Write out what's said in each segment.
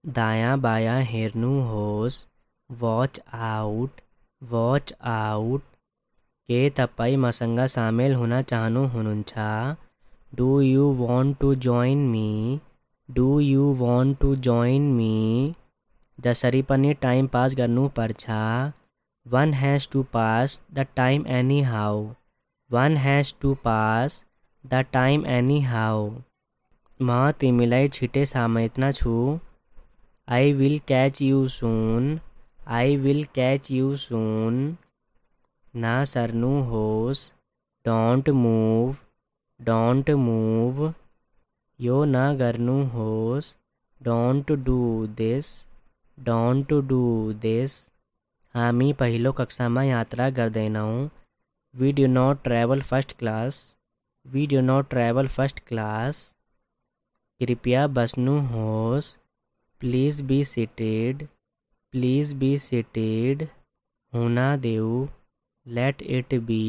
दायां बायां हेर्नु होस्, वॉच आउट। के तपाईँ मसँग सामेल हुन चाहनुहुन्छ? Do you want to join me? जसरी पनि टाइम पास गर्नु पर्छ। One has to pass the time anyhow. म तिमीलाई छिटै समेट्न छु। I will catch you soon. नसर्नुहोस्, don't move. यो नगर्नुहोस्, don't do this. हामी पहिलो कक्षामा यात्रा गर्दैनौँ। We do not travel first class. कृपया बस्नुहोस्, please be seated. हुन देऊ, let it be.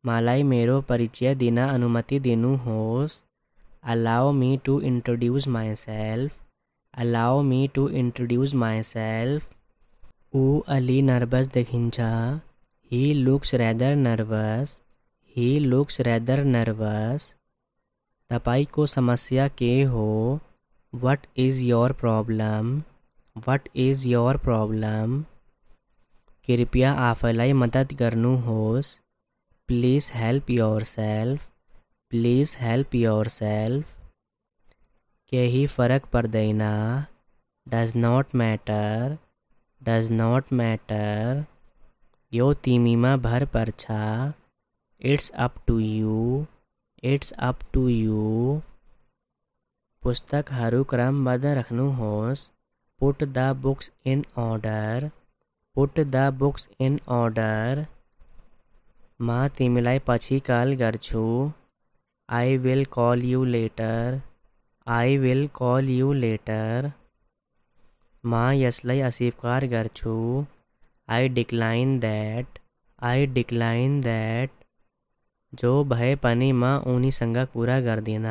मलाई मेरो परिचय दिन अनुमति दिनुहोस्। Allow me to introduce myself. ऊ अलि नर्भस देखिन्छ। He looks rather nervous. तपाईको समस्या के हो? What is your problem? कृपया आफैलाई मद्दत गर्नुहोस्। Please help yourself. केही फरक पर्दैन। Does not matter. यो तिमीमा भर पर्छ। It's up to you. पुस्तकहरू क्रमबद्ध राख्नुहोस्। Put the books in order. म तिमीलाई पछि कल गर्छु। I will call you later. म यसलाई अस्वीकार गर्छु। I decline that. जो भए पनि म उनीसँग कुरा गर्दिन।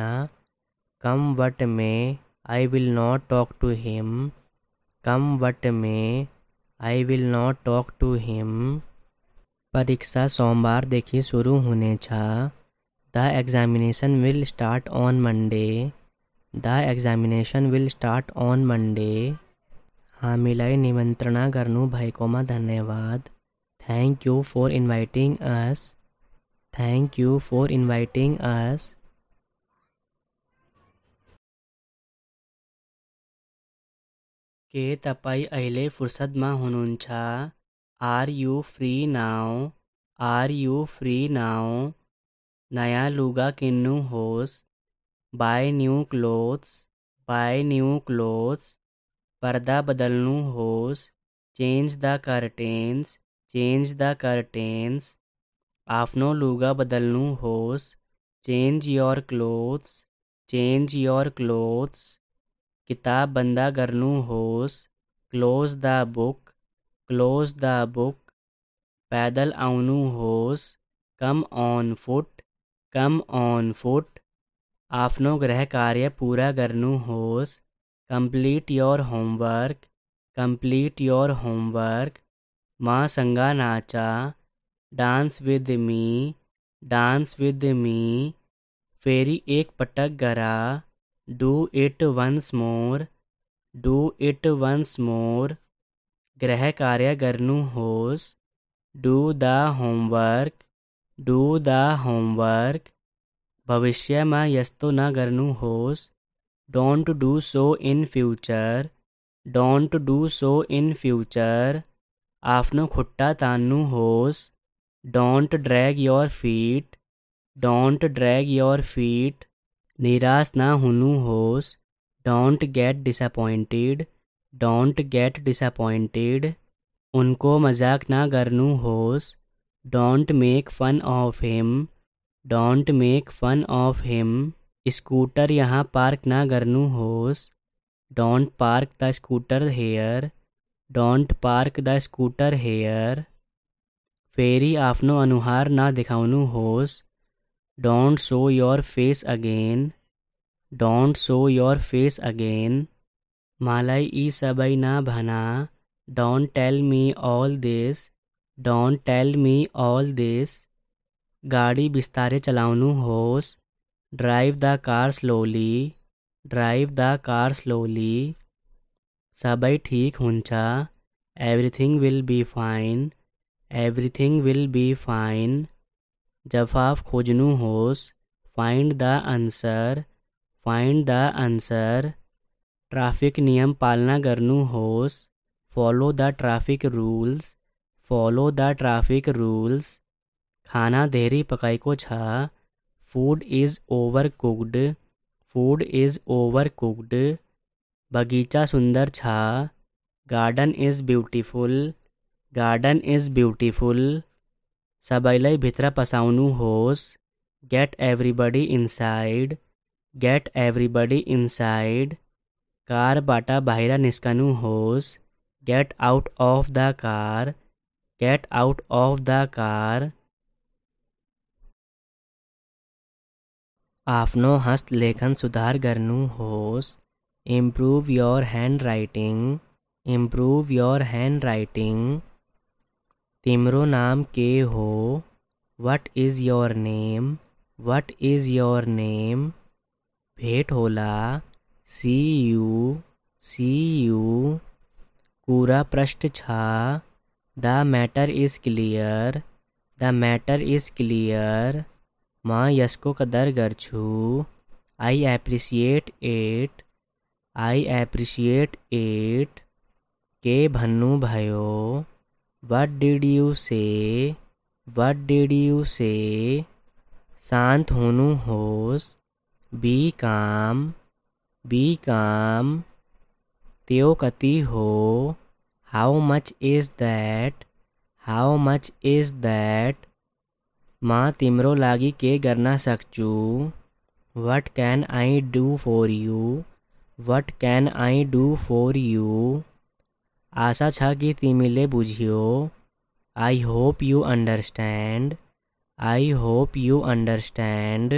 Come what may, I will not talk to him. परीक्षा सोमबारदेखि सुरु हुनेछ। The examination will start on Monday. हामीलाई निमन्त्रणा गर्नु भएकोमा धन्यवाद। Thank you for inviting us. के तपाईँ अहिले फुर्सदमा हुनुहुन्छ? Are you free now? नयाँ लुगा किन्नुहोस्। Buy new clothes. पर्दा बदल्नुहोस्। Change the curtains. आफ्नो लुगा बदल्नुहोस्। Change your clothes. किताब बन्द गर्नुहोस्। Close the book. पैदल आउनुहोस्। Come on foot. आफ्नो गृह कार्य पूरा गर्नुहोस्। Complete your homework. मसँग नाचा। Dance with me. फेरि एक पटक गरा। Do it once more. गृह कार्य गर्नुहोस्। Do the homework. भविष्यमा यस्तो नगर्नुहोस्। Don't do so in future. आफ्नो खुट्टा तान्नुहोस्। Don't drag your feet. निराश न हुनुहोस्। Don't get disappointed. उनको मजाक न गर्नुहोस्। Don't make fun of him. Scooter यहाँ पार्क न गर्नुहोस्। Don't park the scooter here. फेरि आफ्नो अनुहार न देखाउनुहोस्। Don't show your face again. Don't show your face again. मलाई ई सबई ना भना, don't tell me all this, don't tell me all this. गाड़ी बिस्तारे चलावनू होस, drive the car slowly, drive the car slowly. सबई ठीक हुंचा, everything will be fine, everything will be fine. जवाब खोजनू होस, find the answer, find the answer. Traffic नियम पालना करनू होस, follow the traffic rules, follow the traffic rules. खाना देरी पकाई को छा, food is overcooked, food is overcooked. बगीचा सुंदर छा, garden is beautiful, garden is beautiful. सबैलाई भित्रा पसाउनू होस, get everybody inside, get everybody inside. Car बाटा बाहिरा निस्कनू होस, get out of the car, get out of the car. आपनो हस्तलेखन सुधार करनू होस, improve your handwriting, improve your handwriting. तिमरो नाम के हो, what is your name, what is your name. भेंट होला, सी यू, सी यू। पूरा पृष्ठ छा, the matter is clear, the matter is clear. माँ यसको कदर गर्छु, I appreciate it, I appreciate it. के भन्नु भयो, what did you say, what did you say. शांत होनू होस, बी काम, बी काम। त्यो कति हो, how much is that, how much is that. माँ तिमरो लागी के करना सकचू, what can I do for you, what can I do for you. आशा छा कि तिमिले बुझियो, I hope you understand, I hope you understand.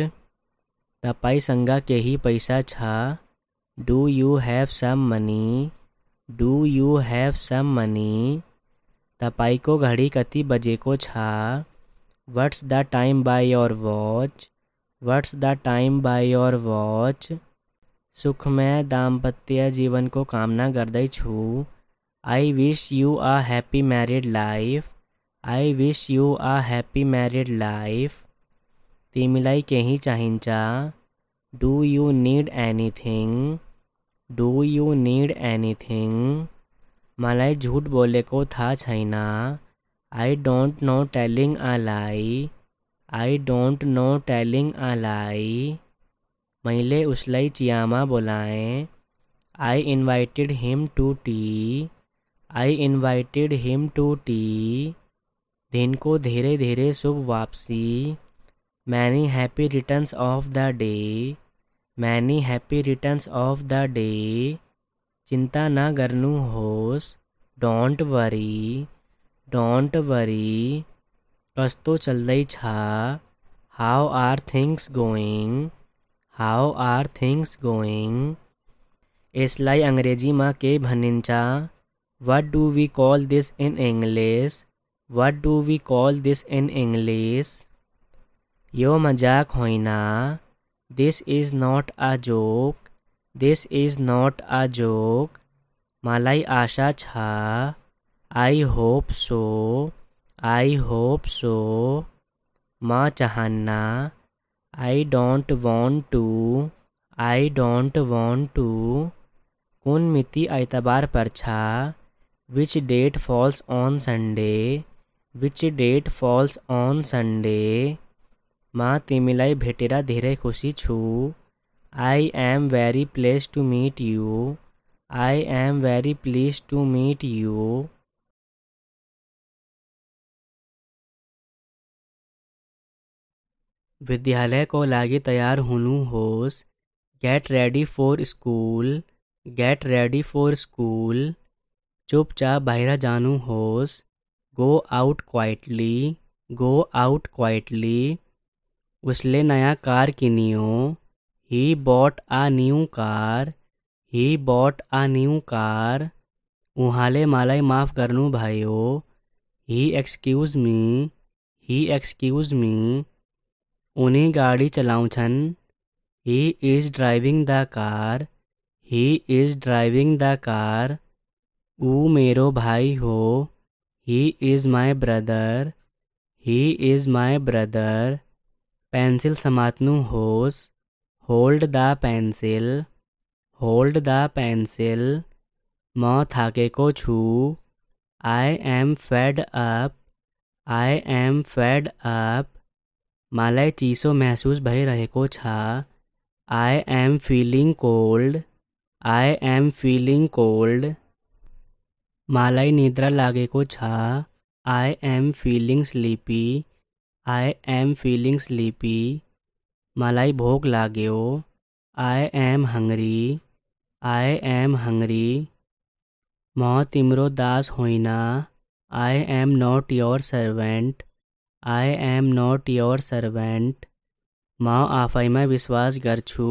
तपाई संगा के ही पैसा छा, do you have some money, do you have some money. तपाई को घड़ी कति बजे को छा, what's the time by your watch, what's the time by your watch. सुखमय दाम्पत्य जीवन को कामना करदै छु, I wish you a happy married life, I wish you a happy married life. तिमिलाई के ही चाहिंचा, do you need anything, do you need anything. मलाई झूठ बोले को था छैना, I don't know telling a lie, I don't know telling a lie. मैले उसलाई चियामा बोलाएं, I invited him to tea, I invited him to टी। दिन को धीरे धीरे शुभ वापसी, many happy returns of the day, many happy returns of the day. चिंता ना करनू होस, डोंट वरी, डोंट वरी। कस्तो चलदै छा, how are things going, how are things going. इसलाई अंग्रेजी माँ के भनिंचा, what do we call this in English, what do we call this in English. यो मजाक होइना, this is not a joke, this is not a joke. मलाई आशा छा, आई होप सो, आई होप सो। माँ चाहन्ना, I don't want to, I don't want to. कौन मिति आइतबार पर छा, which date falls on Sunday, which date falls on Sunday. माँ तिमिलाई भेटेरा धीरे खुशी छु, I am very pleased to meet you, I am very please to meet you. विद्यालय को लागे तैयार होनू होस, get ready for school, get ready for school. चुपचाप बाहर जानू होस, गो आउट क्वाइटली, गो आउट क्वाइटली। उसले नया car किनियो, He bought a new car. He bought a new car. उहाँले मलाई माफ गर्नु भयो. He excused me. He excused me. उनी गाडी चलाउँछन्. He is driving the car. He is driving the car. ऊ मेरो भाइ हो. He is my brother. He is my brother. Pencil समात्नु होस्. Hold the pencil. Hold the pencil. म थाकेको छु. I am fed up. I am fed up. मलाई चिसो महसुस भइरहेको छ. I am feeling cold. I am feeling cold. मलाई निद्रा लागेको छ. I am feeling sleepy. I am feeling sleepy. मलाई भोक लाग्यो. I am hungry. I am hungry. म तिम्रो दास होइन. I am not your servant. I am not your servant. म आफैमा विश्वास गर्छु.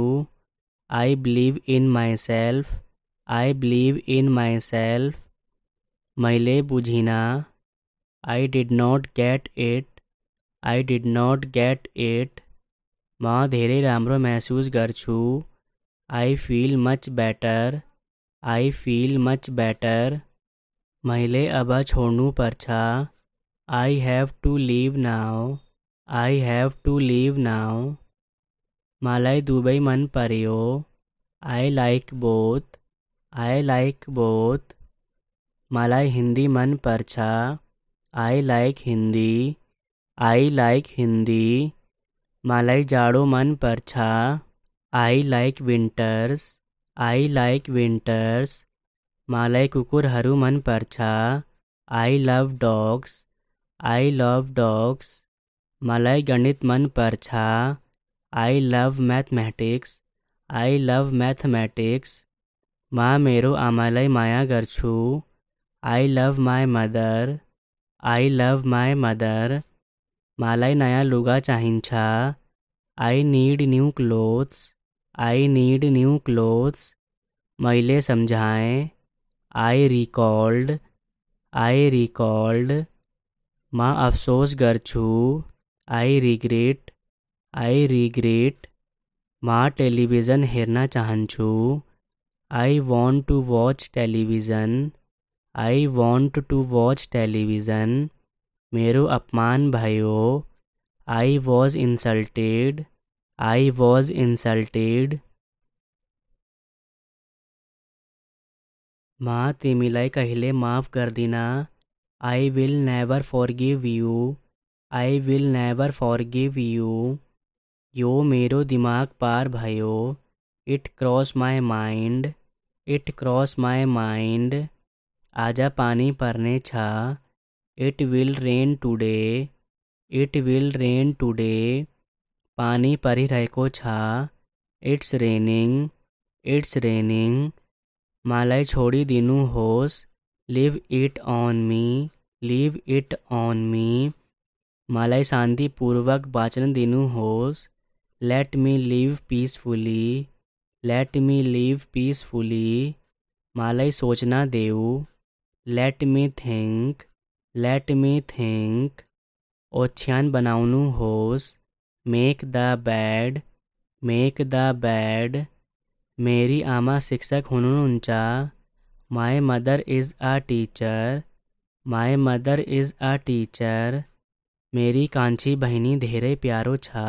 I believe in myself. I believe in myself. मैले बुझिनँ. I did not get it. I did not get it. म धेरै राम्रो महसुस गर्छु. I feel much better. I feel much better. मैले अब छोड्नु पर्छ. I have to leave now. I have to leave now. मलाई दुवै मन पर्यो. I like both. I like both. मलाई हिन्दी मन पर्छ. I like Hindi. I like Hindi. मलाई जाडो मन पर्छ. I like winters. I like winters. मलाई कुकुरहरू मन पर्छ. I love dogs. I love dogs. मलाई गणित मन पर्छ. I love mathematics. I love mathematics. म मेरो आमालाई माया गर्छु. I love my mother. I love my mother. मलाई नयाँ लुगा चाहिन्छ. I need new clothes. I need new clothes. मैले सम्झाएँ. I recalled. I recalled. म अफसोस गर्छु. I regret. I regret. म टेलिभिजन हेर्न चाहन्छु. I want to watch television. I want to watch television. मेरो अपमान भयो. I was insulted. I was insulted. म तिमीलाई कहिले माफ गर्दिन. I will never forgive you. I will never forgive you. यो मेरो दिमाग पार भयो. It crossed my mind. It crossed my mind. आज पानी पर्ने छ. It will rain today. It will rain today. पानी परिरहेको छ. It's raining. It's raining. मलाई छोडिदिनुहोस्. Leave it on me. Leave it on me. मलाई शान्तिपूर्वक बाँच्न दिनुहोस्. Let me live peacefully. Let me live peacefully. मलाई सोच्न देऊ. Let me think. Let me think. ओछ्यान बनाउनुहोस्. Make the bed. Make the bed. मेरी आमा शिक्षक हुनुहुन्छ. My mother is a teacher. My mother is a teacher. मेरी कान्छी बहिनी धेरै प्यारो छ.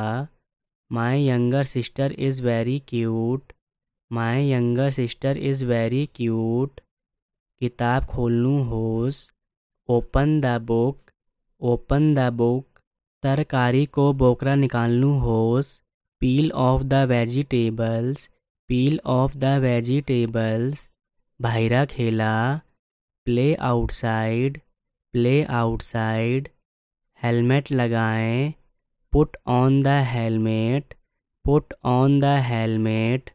My younger sister is very cute. My younger sister is very cute. किताब खोल्नुहोस्. Open the book. Open the book. तरकारी को बोकरा निकाल्नुहोस्. Peel off the vegetables. Peel off the vegetables. बाहिर खेला. Play outside. Play outside. Helmet लगाएं. Put on the helmet. Put on the helmet.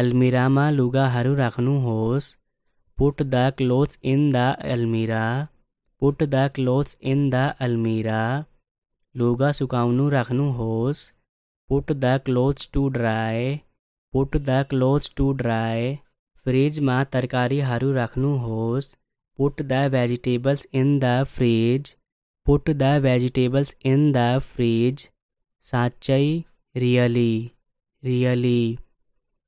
अलमिरामा लुगाहरू राख्नुहोस्. Put the clothes in the almirah. Put the clothes in the almirah. लुगा सुकाउनु राख्नुहोस्. Put the clothes to dry. Put the clothes to dry, फ्रिजमा तरकारीहरू राख्नुहोस्। Put the vegetables in the fridge, put the vegetables in the fridge. साँच्चै, really, really.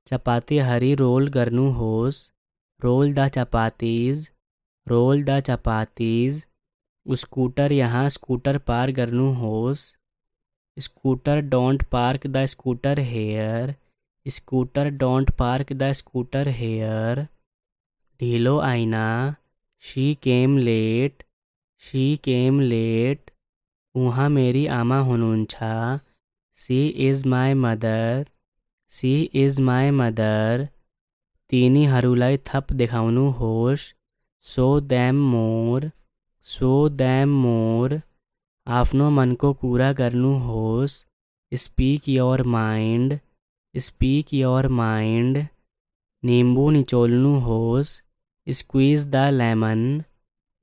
चपातीहरू roll गर्नुहोस्। Roll the chapatis, roll the chapatis. Scooter यहाँ scooter पार गर्नुहोस्। Scooter don't park the scooter here, scooter don't park the scooter here. ढिलो आइना, she came late, she came late. उहाँ मेरी आमा हुनुहुन्छ। She is my mother, C is my mother. तिनीहरूलाई थप देखाउनुहोस्। Show them more, show them more. आफ्नो मनको कुरा गर्नुहोस्। Speak your mind, speak your mind. निम्बु निचोल्नुहोस्। Squeeze the lemon,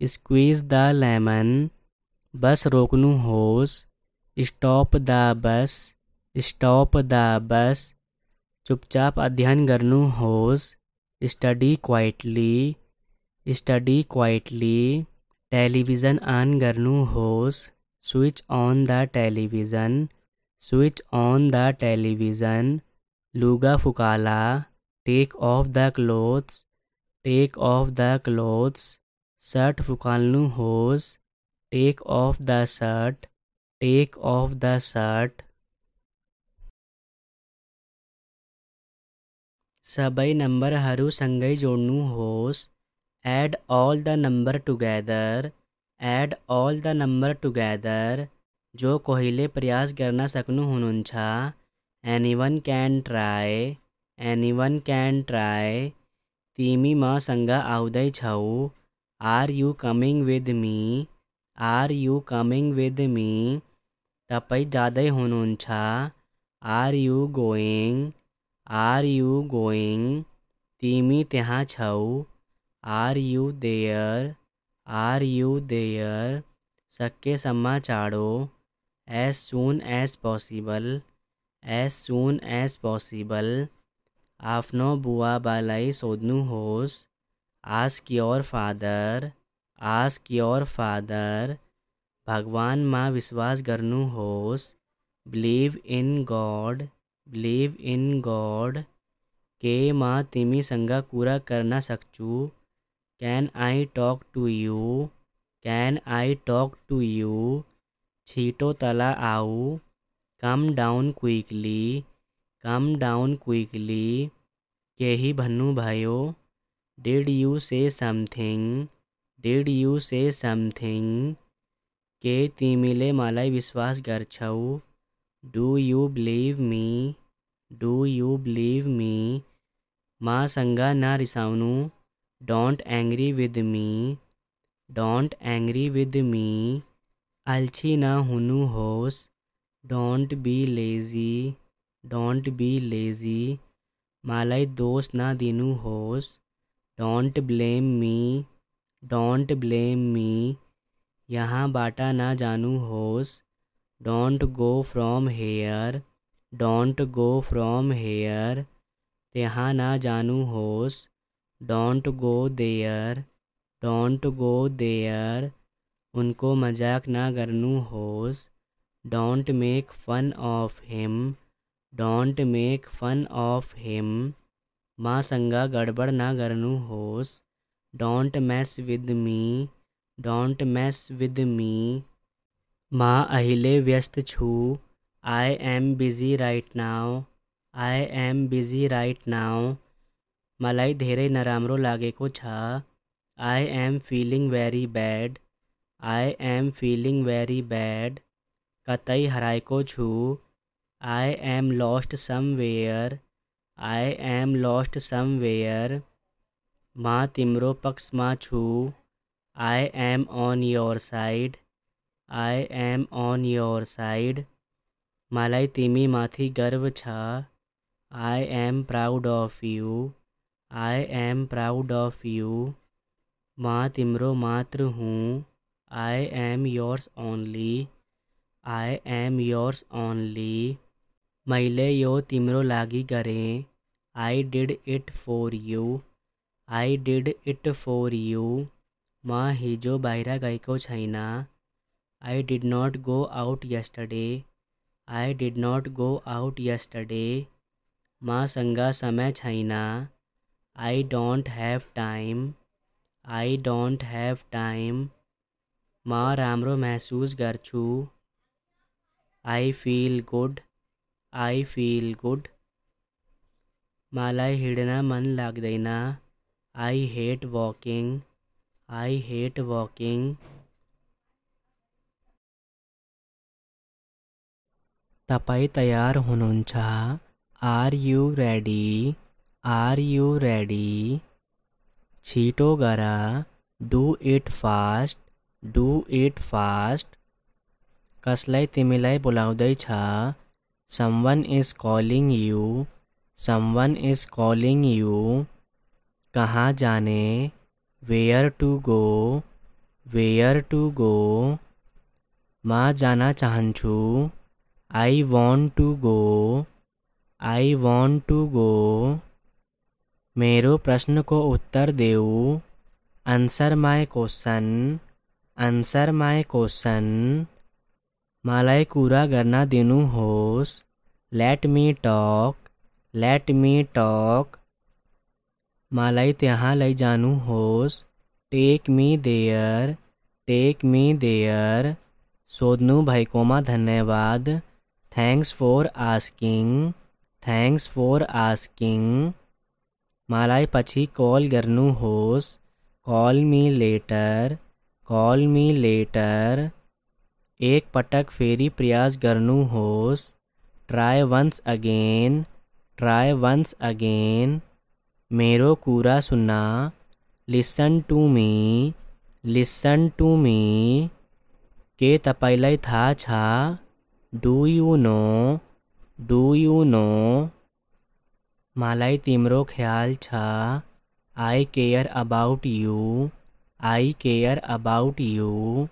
squeeze the lemon. Bus रोक्नुहोस्। Stop the bus, stop the bus. चुपचाप अध्ययन गर्नुहोस्। Study quietly, study quietly. Television on गर्नुहोस्। Switch on the television, switch on the television. लुगा फुकाला, take off the clothes, take off the clothes. Shirt फुकाल्नुहोस्। Take off the shirt, take off the shirt. सबै नम्बरहरू सँगै जोड्नुहोस्। Add all the number together, add all the number together. जो कोहीले प्रयास गर्न सक्नुहुन्छ। Anyone can try, anyone can try. तिमी मसँग आउँदैछौ। Are you coming with me, are you coming with me. तपाईँ जाँदै हुनुहुन्छ। Are you going, are you going. तिमी त्यहाँ छौ। Are you there, are you there. सकेसम्म चाँडो। As soon as possible, as soon as possible. आफ्नो बुवाबालाई सोध्नुहोस्। Ask your father, ask your father. भगवानमा विश्वास गर्नुहोस्। Believe in God, believe in God. के म तिमीसँग कुरा गर्न सक्छु। क्यान आई talk to you, can I talk to you. छिटो तल आऊ। Come down quickly, come down quickly. केही भन्नुभयो। Did you say something, did you say something. के तिमीले मलाई विश्वास गर्छौ। Do you believe me, do you believe me. मसँग नरिसाउनु। Don't angry with me, don't angry with me. अल्छी नहुनुहोस्। Don't be lazy, don't be lazy. मलाई दोष नदिनुहोस्। Don't blame me, don't blame me. यहाँबाट नजानुहोस्। Don't go from here, don't go from here. त्यहाँ नजानुहोस्। Don't go there, don't go there. उनको मजाक न गर्नुहोस्। Don't make fun of him, don't make fun of him. मसँग गडबड न गर्नुहोस्। Don't mess with me, don't mess with me. म अहिले व्यस्त छु। I am busy right now, I am busy right now. मलाई धेरै नराम्रो लागेको छ। I am feeling very bad, I am feeling very bad. कतै हराएको छु। I am lost somewhere, I am lost somewhere. म तिम्रो पक्षमा छु। I am on your side, I am on your side. मलाई तिमीमाथि गर्व छ। I am proud of you, I am proud of you. म तिम्रो मात्र हुँ। I am yours only, I am yours only. मैले यो तिम्रो लागि गरेँ। I did it for you. I did it for you. म हिजो बाहिर गएको छैन. I did not go out yesterday. I did not go out yesterday. मसँग समय छैन. I don't have time. I don't have time. म राम्रो महसुस गर्छु. I feel good. I feel good. मलाई हिँड्न मन लाग्दैन. I hate walking. I hate walking. तपाईँ तयार हुनुहुन्छ? Are you ready? Are you ready? छिटो गर. Do it fast. Do it fast. कसलाई तिमीलाई बोलाउँदैछ? Someone is calling you. Someone is calling you. कहाँ जाने? Where to go? Where to go? म जान चाहन्छु. I want to go. I want to go. मेरो प्रश्नको उत्तर देऊ. Answer my question. Answer my question. मलाई कुरा गर्न दिनुहोस्. Let me talk. Let me talk. मलाई त्यहाँ लैजानुहोस्. Take me there. Take me there. सोध्नु भएकोमा धन्यवाद. Thanks for asking. Thanks for asking. मलाई पछि कॉल गर्नुहोस्. Call me later. Call me later. एक पटक फेरि प्रयास गर्नुहोस्. Try once again. Try once again. मेरो कुरा सुन्न. Listen to me. Listen to me. के तपाईलाई थाहा छ? Do you know? Do you know? मलाई तिम्रो ख्याल छ. I care about you. I care about you.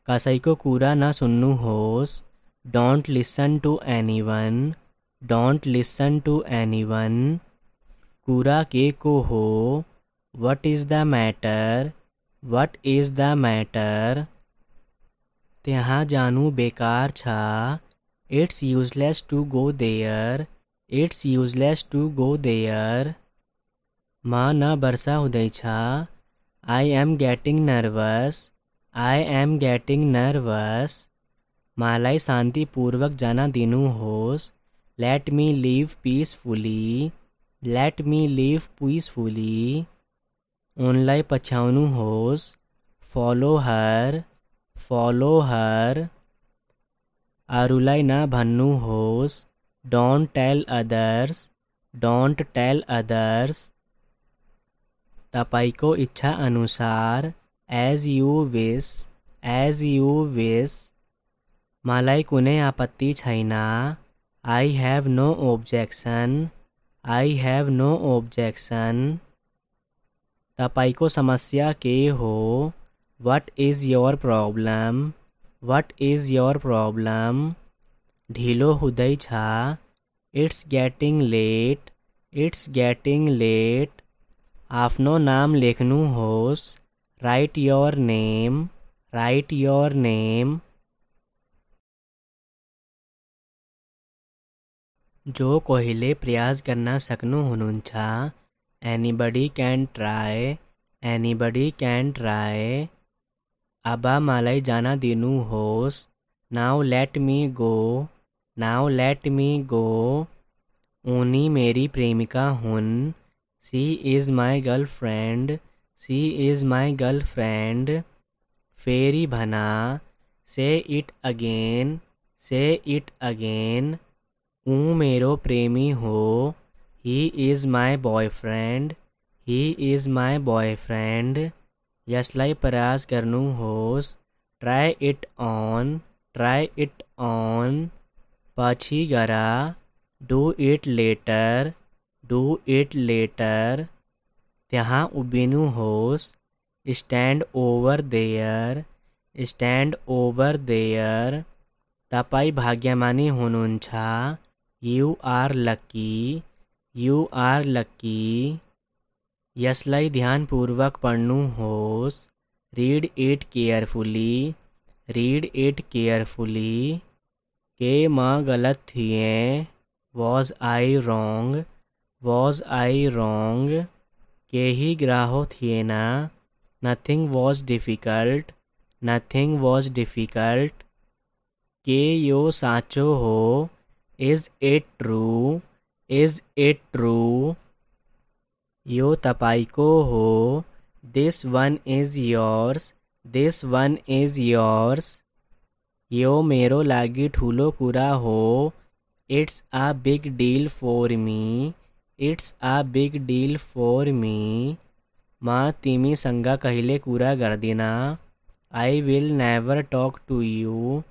कसैको कुरा न सुन्नुहोस्. Don't listen to anyone. Don't listen to anyone. कुरा के को हो? What is the matter? What is the matter? त्यहाँ जानु बेकार छ. It's useless to go there. It's useless to go there. म न वर्षा हुँदैछ. I am getting nervous. I am getting nervous. मलाई शान्तिपूर्वक जान दिनुहोस्. Let me live peacefully. Let me live peacefully. उनलाई पछ्याउनुहोस्. Follow her. Follow her. अरूलाई न भन्नुहोस्. Don't tell others. Don't tell others. तपाईको इच्छा अनुसार. As you wish. As you wish. मलाई कुनै आपत्ति छैन. I have no objection. I have no objection. तपाईको समस्या के हो? What is your problem? What is your problem? ढिलो हुँदैछ. It's getting late. It's getting late. आफ्नो नाम लेख्नुहोस्. Write your name. Write your name. जो कोहीले प्रयास गर्न सक्नुहुनुहुन्छ. Anybody can try. Anybody can try. अब मलाई जान दिनुहोस्. Now let me go. Now let me go. उनी मेरी प्रेमिका हुन्. She is my girlfriend. She is my girlfriend. फेरि भना. Say it again. Say it again. ऊ मेरो प्रेमी हो. He is my boyfriend. He is my boyfriend. यसलाई प्रयास गर्नुहोस्. Try it on. Try it on. पछि गर. Do it later. Do it later. त्यहाँ उभिनुहोस्. Stand over there. Stand over there. तपाईँ भाग्यमानी हुनुहुन्छ. You are lucky. You are lucky यसलाई ध्यानपूर्वक पढ़नू होस। Read it carefully, read it carefully. के माँ गलत थिए, was I wrong, was I wrong. के ही ग्राहो थिए ना, nothing was difficult, nothing was difficult. के यो साचो हो, is it true, is it true. यो तपाईको हो, this one is yours, this one is yours. यो मेरो लागि ठुलो कुरा हो, it's a big deal for me, it's a big deal for me. मा तिमी संगा कहिले कुरा गर्दिना, I will never talk to you,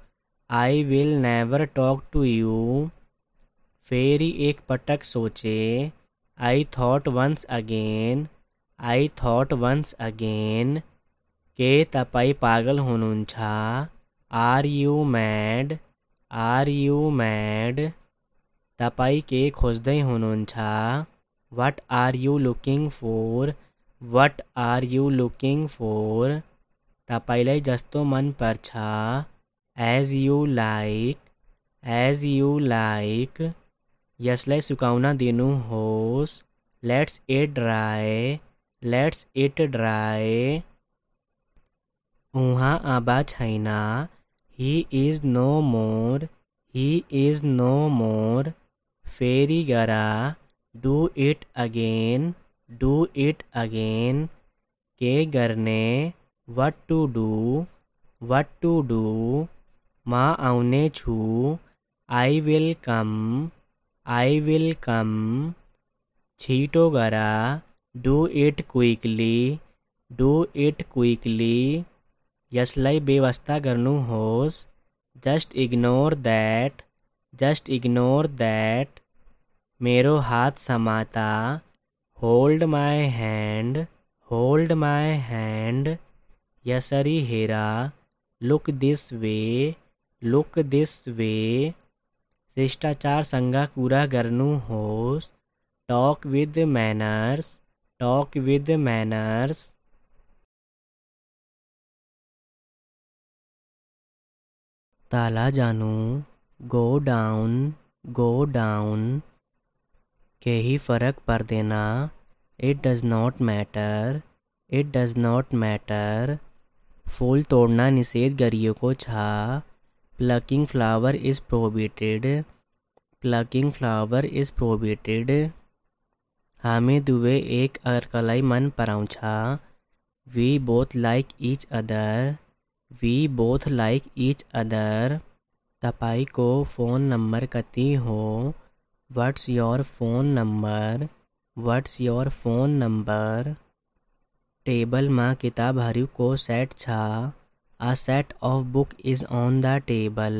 I will never talk to you. फेरि एक पटक सोचे, I thought once again, I thought once again. के तपाई पागल हुनुहुन्छ, are you mad, are you mad. तपाई के खोज्दै हुनुहुन्छ, what are you looking for, what are you looking for. तपाईलाई जस्तो मन पर्छ, as you like, as you like. यसलाई सुकाउन दिनुहोस्, let's it dry, let's it dry. उहाँ आबा छैन, he is no more, he is no more. फेरि गरा, do it again, do it again. के गर्ने, what to do, what to do. म आउने छु, I will come, I will come. छिटो गरा, do it quickly, do it quickly. यसलाई बेवास्ता गर्नुहोस्, just ignore that, just ignore that. मेरो हात समाता, hold my hand, hold my hand. यसरी हेरा, look this way, look this way. शिष्टाचारसँग कुरा गर्नुहोस्, talk with manners, talk with manners. ताला जानु, गो डाउन, गो डाउन। के ही फर्क पर्दैन, it does not matter, it does not matter. फूल तोड्न निषेध गरिएको छ, plucking flower is prohibited, plucking flower is prohibited. हामी दुवै एक अर्कालाई मन पराउँछ, we both like each other, we both like each other. तपाईको फोन नंबर कति हो, what's your phone number, what's your phone number. टेबलमा किताबहरूको सेट छ, a set of book is on the table,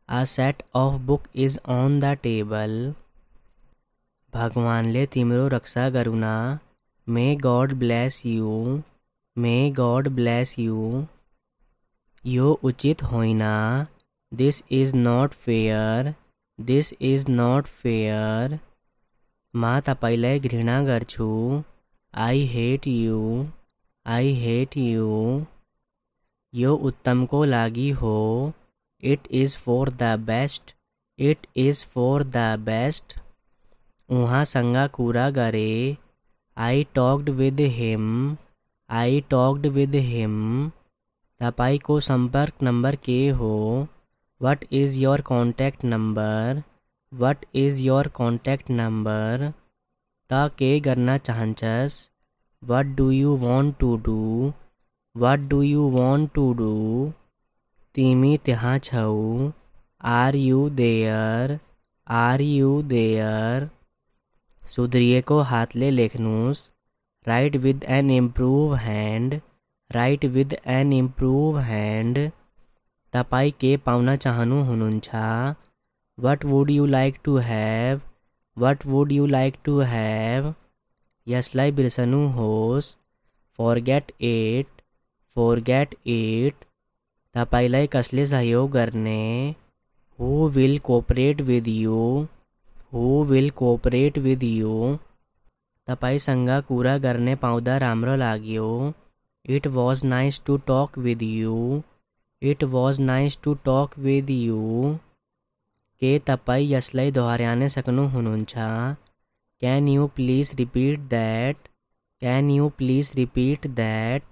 a set of book is on the table। भगवानले तिम्रो रक्षा गरूना, may God bless you, may God bless you. यो उचित होइन, this is not fair, this is not fair. म तपाईलाई घृणा गर्छु, I hate you, I hate you. यो उत्तमको लागि हो, it is for the best, it is for the best. उहाँसँग कुरा गरे, I talked with him, I talked with him. तपाईको संपर्क नंबर के हो, what is your contact number, what is your contact number. त के गर्न चाहन्छस्, what do you want to do, what do you want to do. तिमी त्यहाँ छौ, are you there, are you there. सुध्रिएको हातले लेख्नुस्, write with an improve hand, write with an improve hand. तपाई के पाउन चाहनुहुन्छ, what would you like to have, what would you like to have. यसलाई बिर्सनुहोस्, फॉरगेट इट, फॉरगेट इट। तपाईलाई कसले सहयोग गर्ने, who will cooperate with you, who will cooperate with you. तपाईसँग कुरा गर्ने पाउँदा राम्रो लाग्यो। It was nice to talk with you. It was nice to talk with you. के तपाईँ यसलाई दोहोर्याउन सक्नुहुन्छ? Can you please repeat that? Can you please repeat that?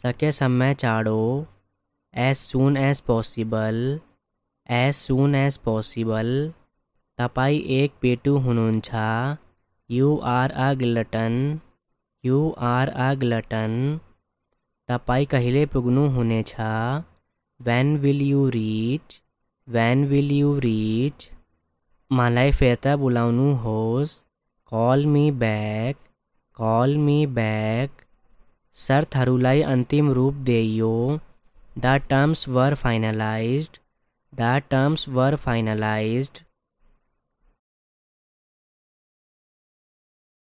सकेसम्म चाँडो। As soon as possible. As soon as possible. तपाईँ एक पेटु हुनुहुन्छ। You are a glutton. You are a glutton. तपाईँ कहिले पुग्नुहुनेछ? When will you reach? When will you reach? मलाई फिर्ता बोलाउनुहोस्। Call me back. Call me back. शर्तहरूलाई अन्तिम रूप दिइयो। The terms were finalised. The terms were finalised.